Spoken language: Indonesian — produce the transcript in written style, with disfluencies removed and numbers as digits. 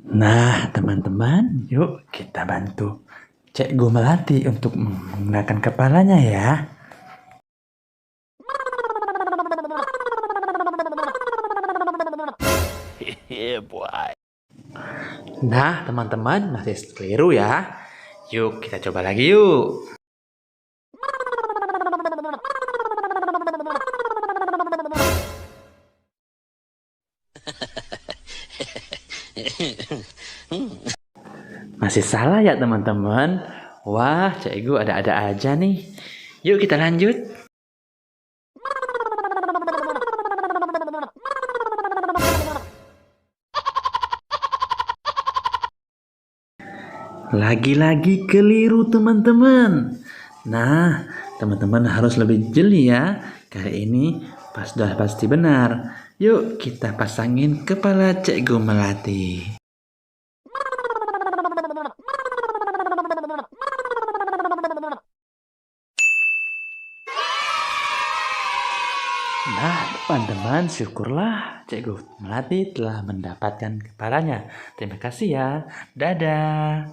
Nah, teman-teman, yuk kita bantu Cikgu Melati untuk menggunakan kepalanya ya. Nah, teman-teman, masih keliru ya. Yuk, kita coba lagi yuk. Masih salah ya teman-teman? Wah, Cikgu ada-ada aja nih. Yuk kita lanjut. Lagi-lagi keliru teman-teman. Nah, teman-teman harus lebih jeli ya. Kali ini sudah pasti benar. Yuk kita pasangin kepala Cikgu Melati. Nah, teman-teman, syukurlah Cikgu Melati telah mendapatkan kepalanya. Terima kasih ya. Dadah.